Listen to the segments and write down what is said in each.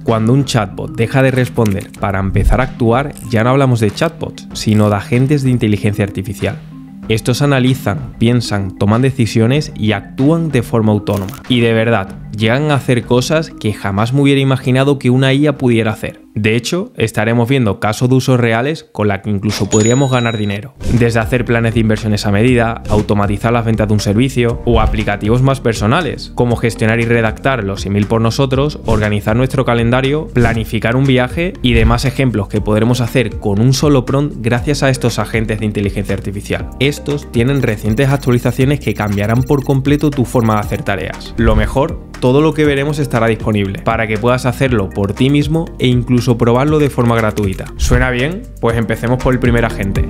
Cuando un chatbot deja de responder para empezar a actuar, ya no hablamos de chatbots, sino de agentes de inteligencia artificial. Estos analizan, piensan, toman decisiones y actúan de forma autónoma. Y de verdad, llegan a hacer cosas que jamás me hubiera imaginado que una IA pudiera hacer. De hecho, estaremos viendo casos de usos reales con la que incluso podríamos ganar dinero. Desde hacer planes de inversiones a medida, automatizar las ventas de un servicio o aplicativos más personales, como gestionar y redactar los emails por nosotros, organizar nuestro calendario, planificar un viaje y demás ejemplos que podremos hacer con un solo prompt gracias a estos agentes de inteligencia artificial. Estos tienen recientes actualizaciones que cambiarán por completo tu forma de hacer tareas. Lo mejor, todo lo que veremos estará disponible para que puedas hacerlo por ti mismo e incluso probarlo de forma gratuita. ¿Suena bien? Pues empecemos por el primer agente.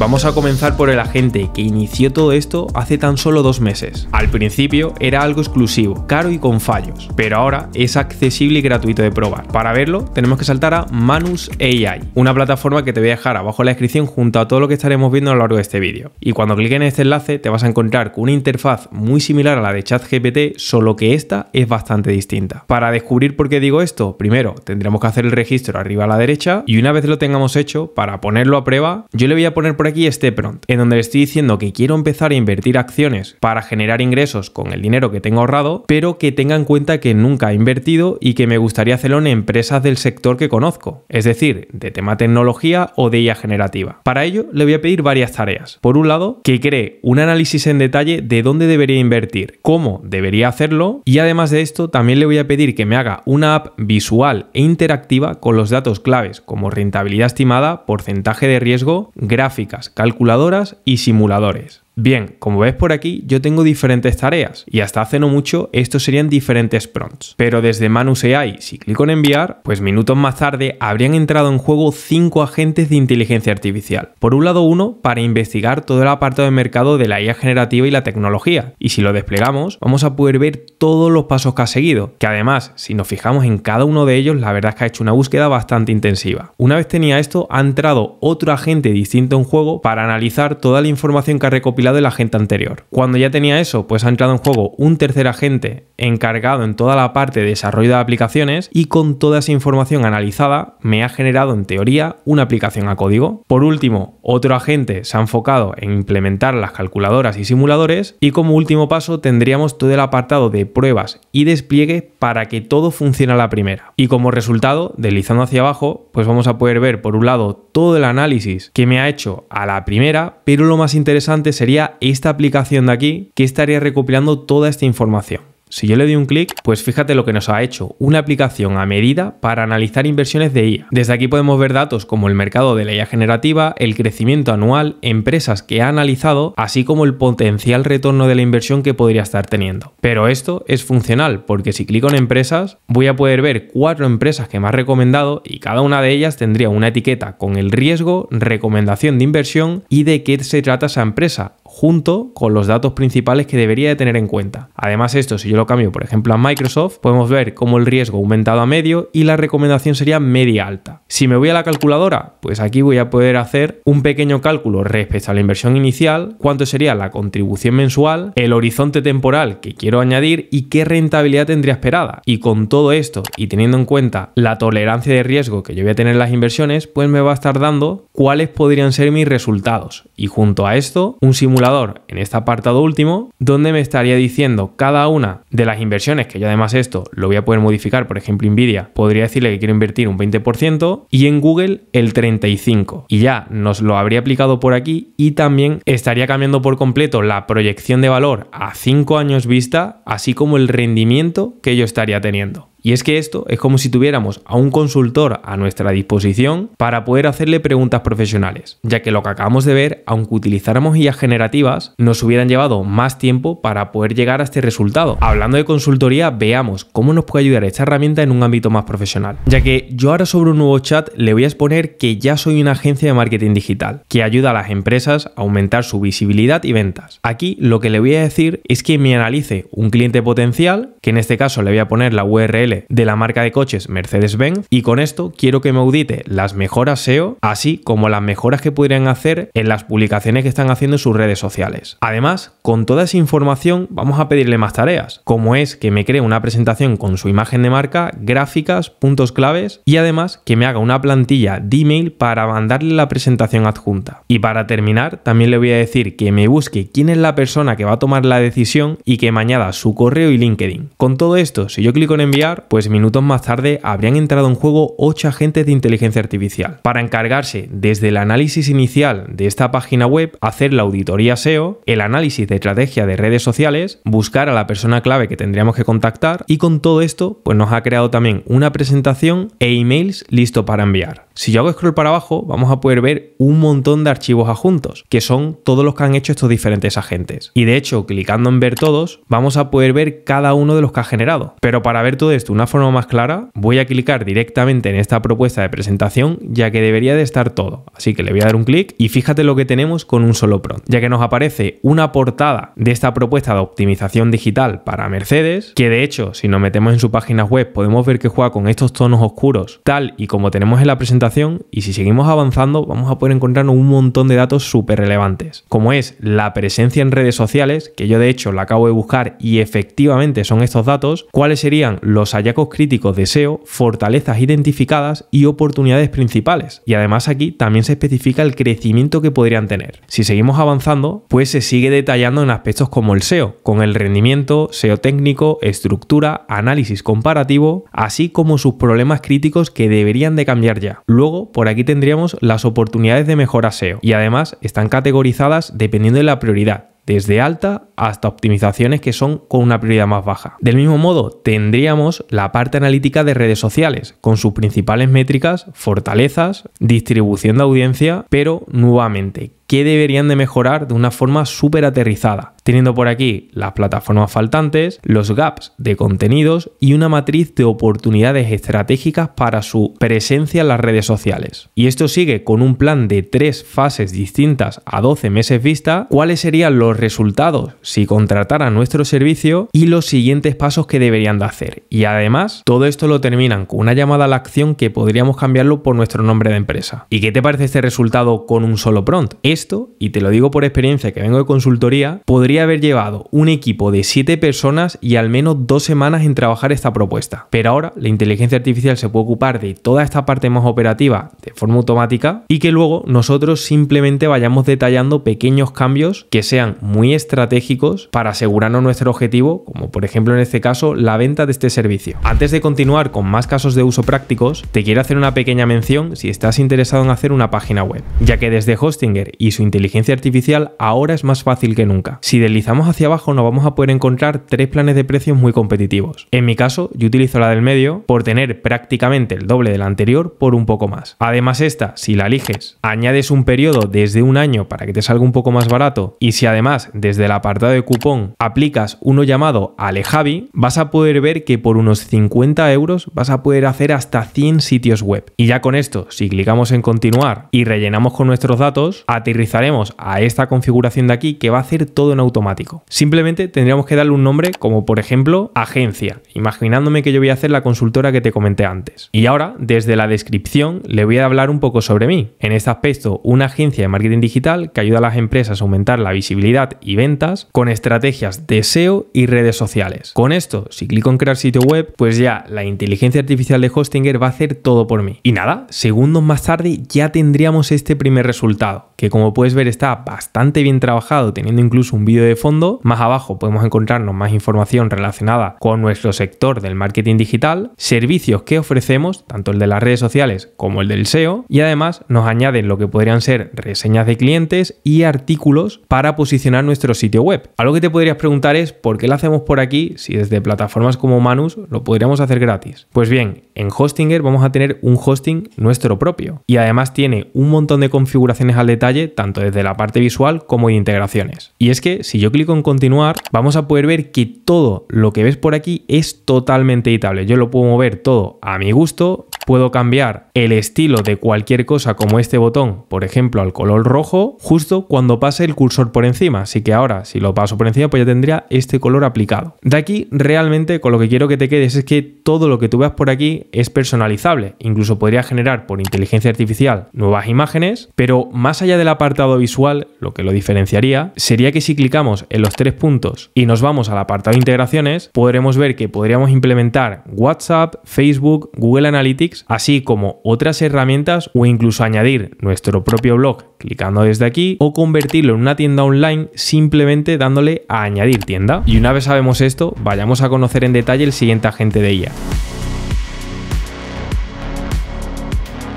Vamos a comenzar por el agente que inició todo esto hace tan solo 2 meses. Al principio era algo exclusivo, caro y con fallos, pero ahora es accesible y gratuito de probar. Para verlo tenemos que saltar a Manus AI, una plataforma que te voy a dejar abajo en la descripción junto a todo lo que estaremos viendo a lo largo de este vídeo. Y cuando cliques en este enlace te vas a encontrar con una interfaz muy similar a la de ChatGPT, solo que esta es bastante distinta. Para descubrir por qué digo esto, primero tendremos que hacer el registro arriba a la derecha y una vez lo tengamos hecho, para ponerlo a prueba, yo le voy a poner por aquí este prompt, en donde le estoy diciendo que quiero empezar a invertir acciones para generar ingresos con el dinero que tengo ahorrado, pero que tenga en cuenta que nunca he invertido y que me gustaría hacerlo en empresas del sector que conozco, es decir, de tema tecnología o de IA generativa. Para ello le voy a pedir varias tareas. Por un lado, que cree un análisis en detalle de dónde debería invertir, cómo debería hacerlo y además de esto también le voy a pedir que me haga una app visual e interactiva con los datos claves como rentabilidad estimada, porcentaje de riesgo, gráficas, calculadoras y simuladores. Bien, como ves por aquí, yo tengo diferentes tareas y hasta hace no mucho estos serían diferentes prompts. Pero desde Manus AI, si clico en enviar, pues minutos más tarde habrían entrado en juego 5 agentes de inteligencia artificial. Por un lado uno para investigar todo el apartado de mercado de la IA generativa y la tecnología. Y si lo desplegamos, vamos a poder ver todos los pasos que ha seguido. Que además, si nos fijamos en cada uno de ellos, la verdad es que ha hecho una búsqueda bastante intensiva. Una vez tenía esto, ha entrado otro agente distinto en juego para analizar toda la información que ha recopilado del agente anterior. Cuando ya tenía eso, pues ha entrado en juego un tercer agente encargado en toda la parte de desarrollo de aplicaciones y con toda esa información analizada me ha generado en teoría una aplicación a código. Por último, otro agente se ha enfocado en implementar las calculadoras y simuladores y como último paso tendríamos todo el apartado de pruebas y despliegue para que todo funcione a la primera. Y como resultado, deslizando hacia abajo, pues vamos a poder ver por un lado todo el análisis que me ha hecho a la primera, pero lo más interesante sería esta aplicación de aquí que estaría recopilando toda esta información. Si yo le doy un clic, pues fíjate lo que nos ha hecho, una aplicación a medida para analizar inversiones de IA. Desde aquí podemos ver datos como el mercado de la IA generativa, el crecimiento anual, empresas que ha analizado, así como el potencial retorno de la inversión que podría estar teniendo. Pero esto es funcional, porque si clico en empresas, voy a poder ver 4 empresas que me ha recomendado y cada una de ellas tendría una etiqueta con el riesgo, recomendación de inversión y de qué se trata esa empresa, junto con los datos principales que debería de tener en cuenta. Además esto, si yo lo cambio por ejemplo a Microsoft, podemos ver cómo el riesgo ha aumentado a medio y la recomendación sería media alta. Si me voy a la calculadora, pues aquí voy a poder hacer un pequeño cálculo respecto a la inversión inicial, cuánto sería la contribución mensual, el horizonte temporal que quiero añadir y qué rentabilidad tendría esperada. Y con todo esto y teniendo en cuenta la tolerancia de riesgo que yo voy a tener en las inversiones, pues me va a estar dando cuáles podrían ser mis resultados. Y junto a esto, un simulador en este apartado último, donde me estaría diciendo cada una de las inversiones, que yo además esto lo voy a poder modificar. Por ejemplo, Nvidia, podría decirle que quiero invertir un 20% y en Google el 35%. Y ya nos lo habría aplicado por aquí y también estaría cambiando por completo la proyección de valor a 5 años vista, así como el rendimiento que yo estaría teniendo. Y es que esto es como si tuviéramos a un consultor a nuestra disposición para poder hacerle preguntas profesionales, ya que lo que acabamos de ver, aunque utilizáramos IA generativas, nos hubieran llevado más tiempo para poder llegar a este resultado. Hablando de consultoría, veamos cómo nos puede ayudar esta herramienta en un ámbito más profesional. Ya que yo ahora sobre un nuevo chat le voy a exponer que ya soy una agencia de marketing digital, que ayuda a las empresas a aumentar su visibilidad y ventas. Aquí lo que le voy a decir es que me analice un cliente potencial, que en este caso le voy a poner la URL nombre de la marca de coches Mercedes-Benz y con esto quiero que me audite las mejoras SEO, así como las mejoras que podrían hacer en las publicaciones que están haciendo en sus redes sociales. Además, con toda esa información vamos a pedirle más tareas, como es que me cree una presentación con su imagen de marca, gráficas, puntos claves y además que me haga una plantilla de email para mandarle la presentación adjunta. Y para terminar, también le voy a decir que me busque quién es la persona que va a tomar la decisión y que me añada su correo y LinkedIn. Con todo esto, si yo clico en enviar, pues minutos más tarde habrían entrado en juego 8 agentes de inteligencia artificial para encargarse desde el análisis inicial de esta página web, hacer la auditoría SEO, el análisis de estrategia de redes sociales, buscar a la persona clave que tendríamos que contactar y con todo esto pues nos ha creado también una presentación e emails listo para enviar. Si yo hago scroll para abajo vamos a poder ver un montón de archivos adjuntos que son todos los que han hecho estos diferentes agentes y de hecho clicando en ver todos vamos a poder ver cada uno de los que ha generado. Pero para ver todo esto de una forma más clara voy a clicar directamente en esta propuesta de presentación ya que debería de estar todo, así que le voy a dar un clic y fíjate lo que tenemos con un solo prompt, ya que nos aparece una portada de esta propuesta de optimización digital para Mercedes, que de hecho si nos metemos en su página web podemos ver que juega con estos tonos oscuros tal y como tenemos en la presentación y si seguimos avanzando vamos a poder encontrar un montón de datos súper relevantes, como es la presencia en redes sociales, que yo de hecho la acabo de buscar y efectivamente son estos datos, cuáles serían los hallazgos críticos de SEO, fortalezas identificadas y oportunidades principales. Y además aquí también se especifica el crecimiento que podrían tener. Si seguimos avanzando, pues se sigue detallando en aspectos como el SEO, con el rendimiento, SEO técnico, estructura, análisis comparativo, así como sus problemas críticos que deberían de cambiar ya. Luego, por aquí tendríamos las oportunidades de mejora SEO y además están categorizadas dependiendo de la prioridad, desde alta hasta optimizaciones que son con una prioridad más baja. Del mismo modo, tendríamos la parte analítica de redes sociales, con sus principales métricas, fortalezas, distribución de audiencia, pero nuevamente, ¿qué deberían de mejorar de una forma súper aterrizada? Teniendo por aquí las plataformas faltantes, los gaps de contenidos y una matriz de oportunidades estratégicas para su presencia en las redes sociales. Y esto sigue con un plan de 3 fases distintas a 12 meses vista, cuáles serían los resultados si contrataran nuestro servicio y los siguientes pasos que deberían de hacer. Y además, todo esto lo terminan con una llamada a la acción que podríamos cambiarlo por nuestro nombre de empresa. ¿Y qué te parece este resultado con un solo prompt? Esto, y te lo digo por experiencia que vengo de consultoría, podría haber llevado un equipo de 7 personas y al menos 2 semanas en trabajar esta propuesta. Pero ahora la inteligencia artificial se puede ocupar de toda esta parte más operativa de forma automática y que luego nosotros simplemente vayamos detallando pequeños cambios que sean muy estratégicos para asegurarnos nuestro objetivo, como por ejemplo en este caso la venta de este servicio. Antes de continuar con más casos de uso prácticos, te quiero hacer una pequeña mención si estás interesado en hacer una página web, ya que desde Hostinger y su inteligencia artificial ahora es más fácil que nunca. Si deslizamos hacia abajo nos vamos a poder encontrar 3 planes de precios muy competitivos. En mi caso yo utilizo la del medio por tener prácticamente el doble de la anterior por un poco más. Además esta, si la eliges, añades un periodo desde un año para que te salga un poco más barato y si además desde el apartado de cupón aplicas uno llamado Alejavi, vas a poder ver que por unos 50 euros vas a poder hacer hasta 100 sitios web. Y ya con esto, si clicamos en continuar y rellenamos con nuestros datos, aterrizaremos a esta configuración de aquí que va a hacer todo en automático. Simplemente tendríamos que darle un nombre como por ejemplo agencia, imaginándome que yo voy a hacer la consultora que te comenté antes. Y ahora desde la descripción le voy a hablar un poco sobre mí. En este aspecto, una agencia de marketing digital que ayuda a las empresas a aumentar la visibilidad y ventas con estrategias de SEO y redes sociales. Con esto, si clico en crear sitio web, pues ya la inteligencia artificial de Hostinger va a hacer todo por mí. Y nada, segundos más tarde ya tendríamos este primer resultado, que como puedes ver está bastante bien trabajado, teniendo incluso un vídeo de fondo. Más abajo podemos encontrarnos más información relacionada con nuestro sector del marketing digital, servicios que ofrecemos, tanto el de las redes sociales como el del SEO, y además nos añaden lo que podrían ser reseñas de clientes y artículos para posicionar nuestro sitio web. Algo que te podrías preguntar es ¿por qué lo hacemos por aquí si desde plataformas como Manus lo podríamos hacer gratis? Pues bien, en Hostinger vamos a tener un hosting nuestro propio y además tiene un montón de configuraciones al detalle tanto desde la parte visual como de integraciones. Y es que si yo clico en continuar vamos a poder ver que todo lo que ves por aquí es totalmente editable. Yo lo puedo mover todo a mi gusto, puedo cambiar el estilo de cualquier cosa como este botón, por ejemplo, al color rojo, justo cuando pase el cursor por encima. Así que ahora, si lo paso por encima, pues ya tendría este color aplicado. De aquí, realmente, con lo que quiero que te quedes es que todo lo que tú veas por aquí es personalizable. Incluso podría generar por inteligencia artificial nuevas imágenes, pero más allá del apartado visual, lo que lo diferenciaría sería que si clicamos en los 3 puntos y nos vamos al apartado de integraciones, podremos ver que podríamos implementar WhatsApp, Facebook, Google Analytics, así como otras herramientas o incluso añadir nuestro propio blog clicando desde aquí o convertirlo en una tienda online simplemente dándole a añadir tienda. Y una vez sabemos esto, vayamos a conocer en detalle el siguiente agente de IA.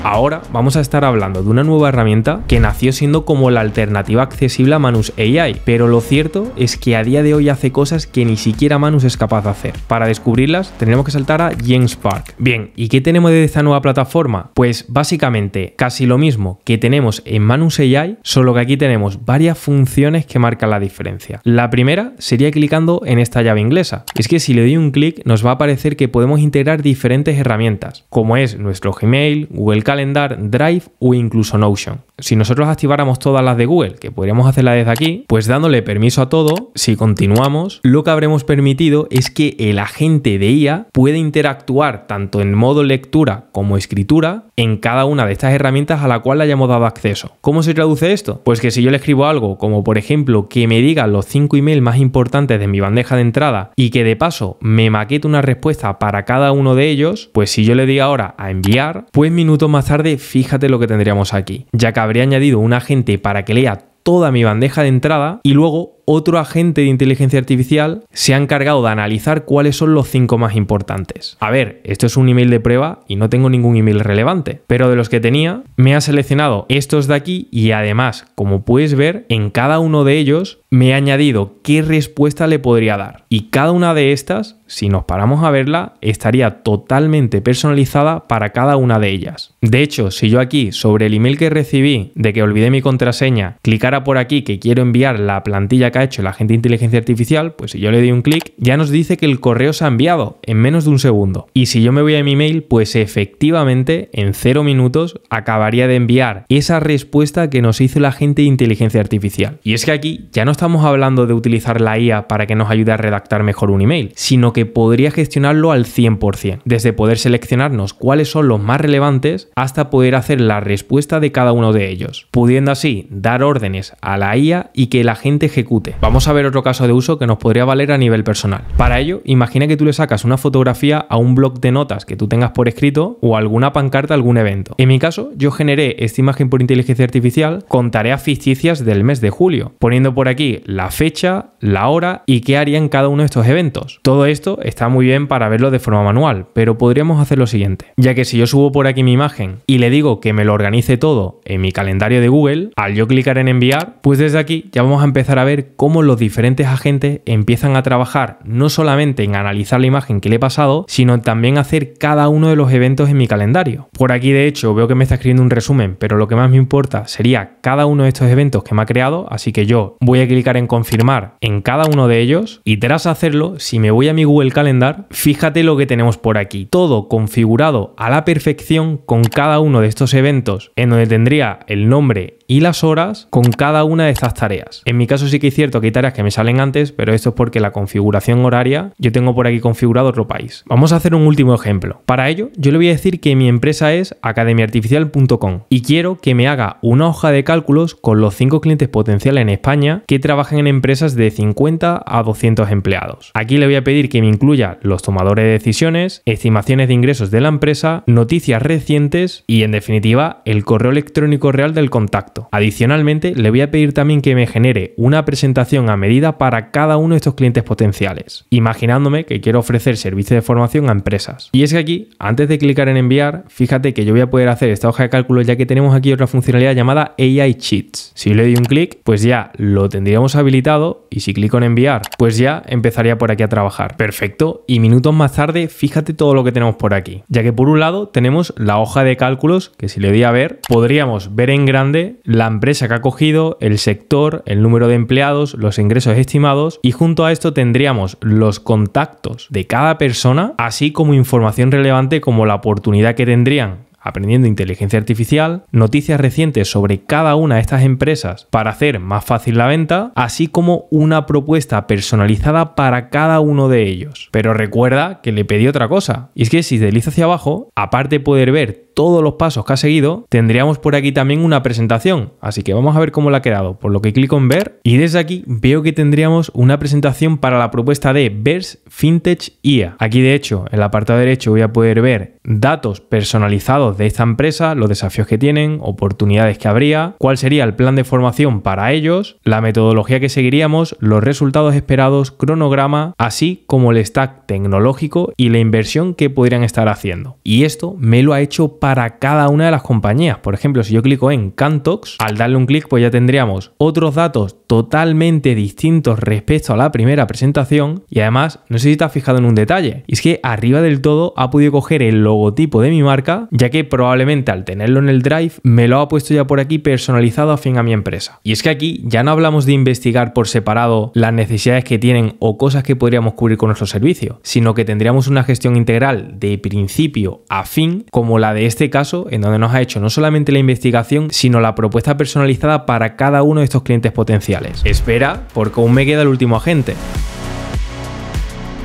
Ahora vamos a estar hablando de una nueva herramienta que nació siendo como la alternativa accesible a Manus AI, pero lo cierto es que a día de hoy hace cosas que ni siquiera Manus es capaz de hacer. Para descubrirlas tendremos que saltar a GenSpark. Bien, ¿y qué tenemos de esta nueva plataforma? Pues básicamente casi lo mismo que tenemos en Manus AI, solo que aquí tenemos varias funciones que marcan la diferencia. La primera sería clicando en esta llave inglesa. Es que si le doy un clic nos va a aparecer que podemos integrar diferentes herramientas, como es nuestro Gmail, Google Calendar, Drive o incluso Notion. Si nosotros activáramos todas las de Google, que podríamos hacerla desde aquí, pues dándole permiso a todo, si continuamos, lo que habremos permitido es que el agente de IA puede interactuar tanto en modo lectura como escritura en cada una de estas herramientas a la cual le hayamos dado acceso. ¿Cómo se traduce esto? Pues que si yo le escribo algo como por ejemplo que me diga los 5 emails más importantes de mi bandeja de entrada y que de paso me maquete una respuesta para cada uno de ellos, pues si yo le digo ahora a enviar, pues minutos más tarde fíjate lo que tendríamos aquí, ya que habría añadido un agente para que lea toda mi bandeja de entrada y luego otro agente de inteligencia artificial se ha encargado de analizar cuáles son los 5 más importantes. A ver, esto es un email de prueba y no tengo ningún email relevante, pero de los que tenía me ha seleccionado estos de aquí y además, como puedes ver, en cada uno de ellos me ha añadido qué respuesta le podría dar. Y cada una de estas, si nos paramos a verla, estaría totalmente personalizada para cada una de ellas. De hecho, si yo aquí, sobre el email que recibí de que olvidé mi contraseña, clicara por aquí que quiero enviar la plantilla que ha hecho el agente de inteligencia artificial, pues si yo le doy un clic, ya nos dice que el correo se ha enviado en menos de un segundo. Y si yo me voy a mi email, pues efectivamente en 0 minutos acabaría de enviar esa respuesta que nos hizo el agente de inteligencia artificial. Y es que aquí ya no estamos hablando de utilizar la IA para que nos ayude a redactar mejor un email, sino que podría gestionarlo al 100%, desde poder seleccionarnos cuáles son los más relevantes hasta poder hacer la respuesta de cada uno de ellos, pudiendo así dar órdenes a la IA y que el agente ejecute. Vamos a ver otro caso de uso que nos podría valer a nivel personal. Para ello, imagina que tú le sacas una fotografía a un bloc de notas que tú tengas por escrito o alguna pancarta a algún evento. En mi caso, yo generé esta imagen por inteligencia artificial con tareas ficticias del mes de julio, poniendo por aquí la fecha, la hora y qué haría en cada uno de estos eventos. Todo esto está muy bien para verlo de forma manual, pero podríamos hacer lo siguiente, ya que si yo subo por aquí mi imagen y le digo que me lo organice todo en mi calendario de Google, al yo clicar en enviar, pues desde aquí ya vamos a empezar a ver cómo los diferentes agentes empiezan a trabajar no solamente en analizar la imagen que le he pasado, sino también hacer cada uno de los eventos en mi calendario. Por aquí de hecho veo que me está escribiendo un resumen, pero lo que más me importa sería cada uno de estos eventos que me ha creado, así que yo voy a clicar en confirmar en cada uno de ellos y tras hacerlo, si me voy a mi Google Calendar, fíjate lo que tenemos por aquí, todo configurado a la perfección con cada uno de estos eventos, en donde tendría el nombre y las horas con cada una de estas tareas. En mi caso sí que es cierto que hay tareas que me salen antes, pero esto es porque la configuración horaria yo tengo por aquí configurado otro país. Vamos a hacer un último ejemplo. Para ello yo le voy a decir que mi empresa es academiaartificial.com y quiero que me haga una hoja de cálculos con los 5 clientes potenciales en España que trabajan en empresas de 50 a 200 empleados. Aquí le voy a pedir que me incluya los tomadores de decisiones, estimaciones de ingresos de la empresa, noticias recientes y en definitiva el correo electrónico real del contacto. Adicionalmente, le voy a pedir también que me genere una presentación a medida para cada uno de estos clientes potenciales, imaginándome que quiero ofrecer servicios de formación a empresas. Y es que aquí, antes de clicar en enviar, fíjate que yo voy a poder hacer esta hoja de cálculo ya que tenemos aquí otra funcionalidad llamada AI Sheets. Si le doy un clic, pues ya lo tendríamos habilitado y si clico en enviar, pues ya empezaría por aquí a trabajar. Perfecto. Y minutos más tarde, fíjate todo lo que tenemos por aquí, ya que por un lado tenemos la hoja de cálculos que si le doy a ver, podríamos ver en grande la empresa que ha cogido, el sector, el número de empleados, los ingresos estimados, y junto a esto tendríamos los contactos de cada persona, así como información relevante como la oportunidad que tendrían aprendiendo inteligencia artificial, noticias recientes sobre cada una de estas empresas para hacer más fácil la venta, así como una propuesta personalizada para cada uno de ellos. Pero recuerda que le pedí otra cosa, y es que si deslizo hacia abajo, aparte de poder ver todos los pasos que ha seguido, tendríamos por aquí también una presentación, así que vamos a ver cómo le ha quedado, por lo que clico en ver y desde aquí veo que tendríamos una presentación para la propuesta de Verse Fintech IA. Aquí de hecho en el apartado derecho voy a poder ver datos personalizados de esta empresa, los desafíos que tienen, oportunidades que habría, cuál sería el plan de formación para ellos, la metodología que seguiríamos, los resultados esperados, cronograma, así como el stack tecnológico y la inversión que podrían estar haciendo. Y esto me lo ha hecho para cada una de las compañías. Por ejemplo, si yo clico en Cantox, al darle un clic pues ya tendríamos otros datos totalmente distintos respecto a la primera presentación y además, no sé si te has fijado en un detalle, y es que arriba del todo ha podido coger el logotipo de mi marca, ya que probablemente al tenerlo en el Drive me lo ha puesto ya por aquí personalizado afín a mi empresa. Y es que aquí ya no hablamos de investigar por separado las necesidades que tienen o cosas que podríamos cubrir con nuestro servicio, sino que tendríamos una gestión integral de principio a fin, como la de este caso, en donde nos ha hecho no solamente la investigación, sino la propuesta personalizada para cada uno de estos clientes potenciales. Espera, porque aún me queda el último agente.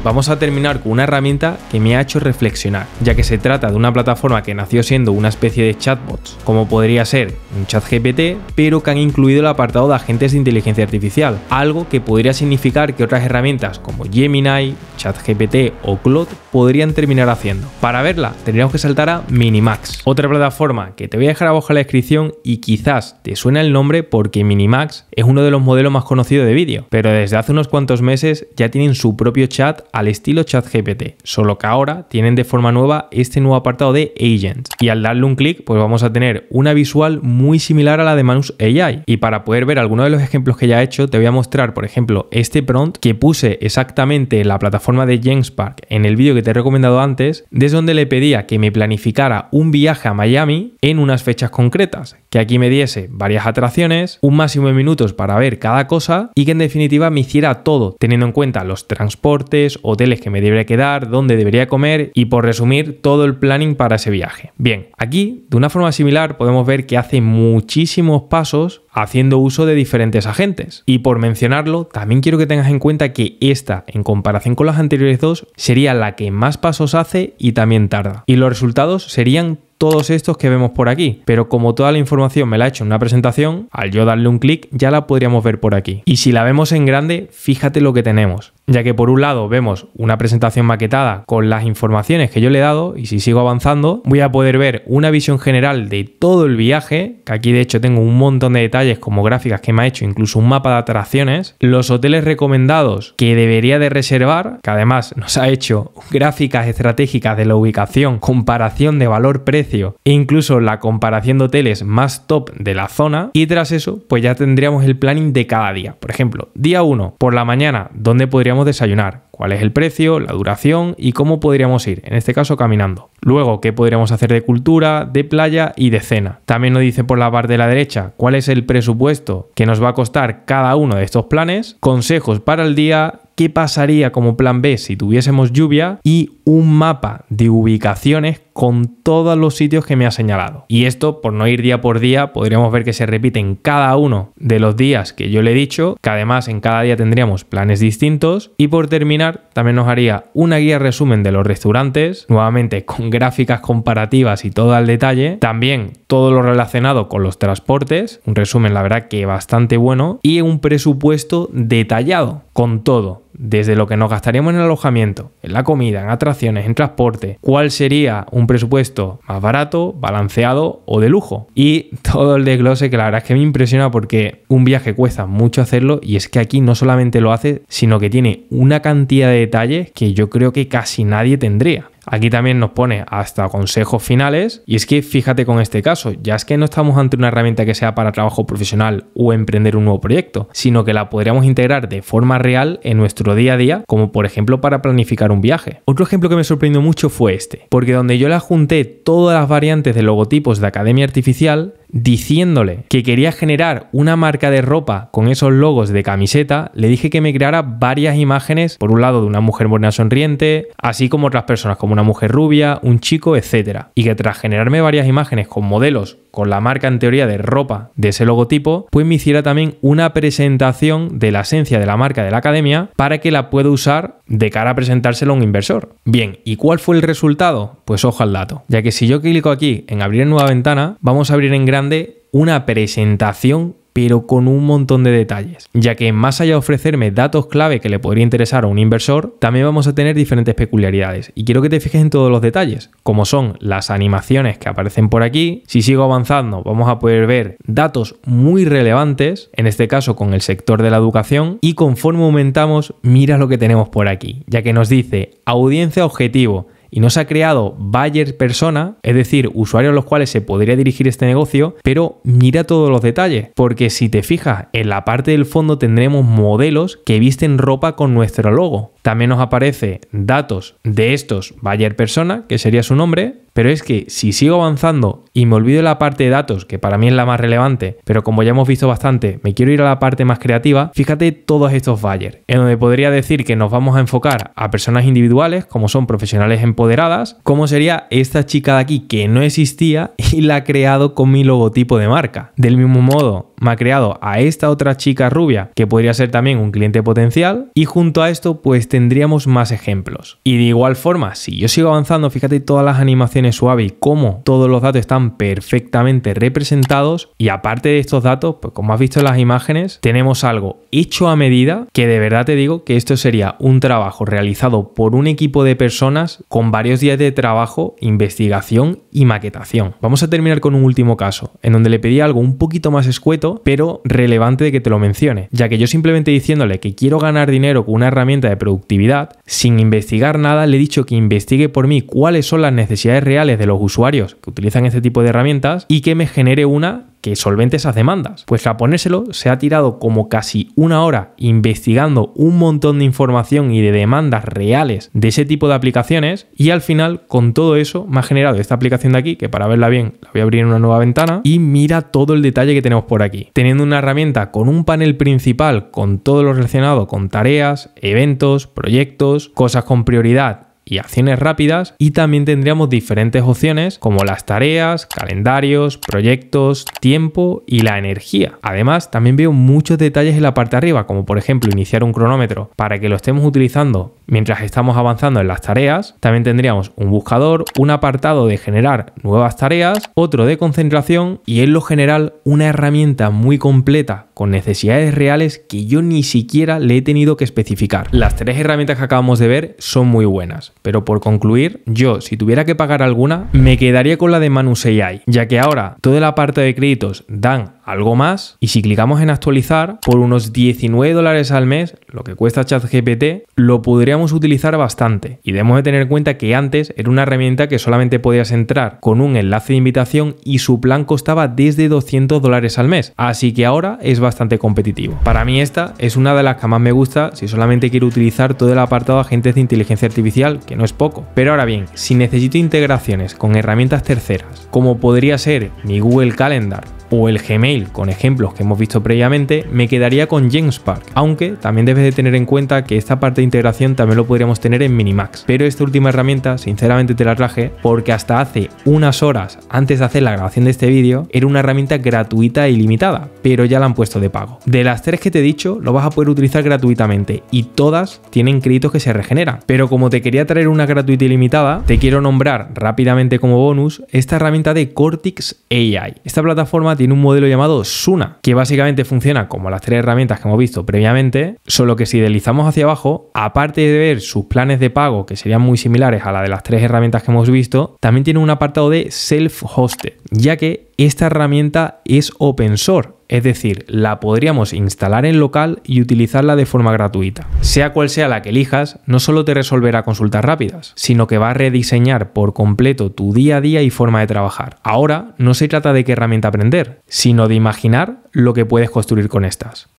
Vamos a terminar con una herramienta que me ha hecho reflexionar, ya que se trata de una plataforma que nació siendo una especie de chatbots, como podría ser un ChatGPT, pero que han incluido el apartado de agentes de inteligencia artificial, algo que podría significar que otras herramientas como Gemini, ChatGPT o Claude podrían terminar haciendo. Para verla tendríamos que saltar a Minimax, otra plataforma que te voy a dejar abajo en la descripción y quizás te suena el nombre porque Minimax es uno de los modelos más conocidos de vídeo, pero desde hace unos cuantos meses ya tienen su propio chat al estilo ChatGPT, solo que ahora tienen de forma nueva este nuevo apartado de Agents y al darle un clic pues vamos a tener una visual muy similar a la de Manus AI. Y para poder ver algunos de los ejemplos que ya he hecho te voy a mostrar por ejemplo este prompt que puse exactamente en la plataforma de Genspark en el vídeo que te he recomendado antes, desde donde le pedía que me planificara un viaje a Miami en unas fechas concretas, que aquí me diese varias atracciones, un máximo de minutos para ver cada cosa y que en definitiva me hiciera todo, teniendo en cuenta los transportes, hoteles que me debería quedar, dónde debería comer y por resumir todo el planning para ese viaje. Bien, aquí de una forma similar podemos ver que hace muchísimos pasos haciendo uso de diferentes agentes. Y por mencionarlo, también quiero que tengas en cuenta que esta, en comparación con las anteriores dos, sería la que más pasos hace y también tarda. Y los resultados serían todos estos que vemos por aquí, pero como toda la información me la ha hecho en una presentación, al yo darle un clic ya la podríamos ver por aquí. Y si la vemos en grande, fíjate lo que tenemos, ya que por un lado vemos una presentación maquetada con las informaciones que yo le he dado y si sigo avanzando voy a poder ver una visión general de todo el viaje, que aquí de hecho tengo un montón de detalles como gráficas que me ha hecho, incluso un mapa de atracciones, los hoteles recomendados que debería de reservar, que además nos ha hecho gráficas estratégicas de la ubicación, comparación de valor-precio e incluso la comparación de hoteles más top de la zona y tras eso pues ya tendríamos el planning de cada día. Por ejemplo, día 1, por la mañana, ¿dónde podríamos desayunar? ¿Cuál es el precio, la duración y cómo podríamos ir? En este caso caminando. Luego, ¿qué podríamos hacer de cultura, de playa y de cena? También nos dice por la parte de la derecha cuál es el presupuesto que nos va a costar cada uno de estos planes, consejos para el día, qué pasaría como plan B si tuviésemos lluvia y un mapa de ubicaciones con todos los sitios que me ha señalado. Y esto, por no ir día por día, podríamos ver que se repite en cada uno de los días que yo le he dicho, que además en cada día tendríamos planes distintos y por terminar también nos haría una guía resumen de los restaurantes, nuevamente con gráficas comparativas y todo al detalle, también todo lo relacionado con los transportes, un resumen la verdad que bastante bueno y un presupuesto detallado con todo, desde lo que nos gastaríamos en el alojamiento, en la comida, en atracciones, en transporte, cuál sería un presupuesto más barato, balanceado o de lujo y todo el desglose que la verdad es que me impresiona porque un viaje cuesta mucho hacerlo y es que aquí no solamente lo hace, sino que tiene una cantidad de detalles que yo creo que casi nadie tendría. Aquí también nos pone hasta consejos finales y es que fíjate con este caso, ya es que no estamos ante una herramienta que sea para trabajo profesional o emprender un nuevo proyecto, sino que la podríamos integrar de forma real en nuestro día a día, como por ejemplo para planificar un viaje. Otro ejemplo que me sorprendió mucho fue este, porque donde yo le junté todas las variantes de logotipos de Academia Artificial, diciéndole que quería generar una marca de ropa con esos logos de camiseta, le dije que me creara varias imágenes, por un lado de una mujer morena sonriente, así como otras personas como una mujer rubia, un chico, etc. Y que tras generarme varias imágenes con modelos con la marca en teoría de ropa de ese logotipo, pues me hiciera también una presentación de la esencia de la marca de la academia para que la pueda usar de cara a presentárselo a un inversor. Bien, ¿y cuál fue el resultado? Pues ojo al dato, ya que si yo clico aquí en abrir en nueva ventana, vamos a abrir en grande una presentación pero con un montón de detalles, ya que más allá de ofrecerme datos clave que le podría interesar a un inversor, también vamos a tener diferentes peculiaridades y quiero que te fijes en todos los detalles, como son las animaciones que aparecen por aquí. Si sigo avanzando vamos a poder ver datos muy relevantes, en este caso con el sector de la educación, y conforme aumentamos, mira lo que tenemos por aquí, ya que nos dice audiencia objetivo, y nos ha creado buyer persona, es decir, usuarios a los cuales se podría dirigir este negocio, pero mira todos los detalles, porque si te fijas, en la parte del fondo tendremos modelos que visten ropa con nuestro logo. También nos aparece datos de estos buyer persona, que sería su nombre, pero es que si sigo avanzando y me olvido de la parte de datos, que para mí es la más relevante, pero como ya hemos visto bastante, me quiero ir a la parte más creativa, fíjate todos estos buyers, en donde podría decir que nos vamos a enfocar a personas individuales, como son profesionales empoderadas, como sería esta chica de aquí que no existía y la ha creado con mi logotipo de marca. Del mismo modo, me ha creado a esta otra chica rubia, que podría ser también un cliente potencial, y junto a esto pues tendríamos más ejemplos. Y de igual forma, si yo sigo avanzando, fíjate todas las animaciones suaves y cómo todos los datos están perfectamente representados, y aparte de estos datos, pues como has visto en las imágenes, tenemos algo hecho a medida, que de verdad te digo que esto sería un trabajo realizado por un equipo de personas con varios días de trabajo, investigación y maquetación. Vamos a terminar con un último caso, en donde le pedí algo un poquito más escueto, pero relevante de que te lo mencione, ya que yo simplemente diciéndole que quiero ganar dinero con una herramienta de productividad, sin investigar nada, le he dicho que investigue por mí cuáles son las necesidades reales de los usuarios que utilizan este tipo de herramientas y que me genere una que solvente esas demandas. Pues a ponérselo se ha tirado como casi una hora investigando un montón de información y de demandas reales de ese tipo de aplicaciones, y al final con todo eso me ha generado esta aplicación de aquí, que para verla bien la voy a abrir en una nueva ventana, y mira todo el detalle que tenemos por aquí, teniendo una herramienta con un panel principal con todo lo relacionado con tareas, eventos, proyectos, cosas con prioridad y acciones rápidas, y también tendríamos diferentes opciones como las tareas, calendarios, proyectos, tiempo y la energía. Además, también veo muchos detalles en la parte de arriba, como por ejemplo iniciar un cronómetro para que lo estemos utilizando mientras estamos avanzando en las tareas. También tendríamos un buscador, un apartado de generar nuevas tareas, otro de concentración y en lo general una herramienta muy completa con necesidades reales que yo ni siquiera le he tenido que especificar. Las tres herramientas que acabamos de ver son muy buenas, pero por concluir, yo si tuviera que pagar alguna, me quedaría con la de Manus AI, ya que ahora toda la parte de créditos dan algo más, y si clicamos en actualizar, por unos $19 al mes, lo que cuesta ChatGPT, lo podríamos utilizar bastante. Y debemos de tener en cuenta que antes era una herramienta que solamente podías entrar con un enlace de invitación y su plan costaba desde $200 al mes, así que ahora es bastante competitivo. Para mí esta es una de las que más me gusta si solamente quiero utilizar todo el apartado de agentes de inteligencia artificial, que no es poco. Pero ahora bien, si necesito integraciones con herramientas terceras, como podría ser mi Google Calendar o el Gmail, con ejemplos que hemos visto previamente, me quedaría con Genspark, aunque también debes de tener en cuenta que esta parte de integración también lo podríamos tener en Minimax, pero esta última herramienta sinceramente te la traje porque hasta hace unas horas antes de hacer la grabación de este vídeo era una herramienta gratuita e ilimitada, pero ya la han puesto de pago. De las tres que te he dicho, lo vas a poder utilizar gratuitamente y todas tienen créditos que se regeneran, pero como te quería traer una gratuita ilimitada, te quiero nombrar rápidamente como bonus esta herramienta de Cortex AI. Esta plataforma tiene un modelo llamado Suna, que básicamente funciona como las tres herramientas que hemos visto previamente, solo que si deslizamos hacia abajo, aparte de ver sus planes de pago, que serían muy similares a la de las tres herramientas que hemos visto, también tiene un apartado de self-hosted, ya que esta herramienta es open source, es decir, la podríamos instalar en local y utilizarla de forma gratuita. Sea cual sea la que elijas, no solo te resolverá consultas rápidas, sino que va a rediseñar por completo tu día a día y forma de trabajar. Ahora no se trata de qué herramienta aprender, sino de imaginar lo que puedes construir con estas.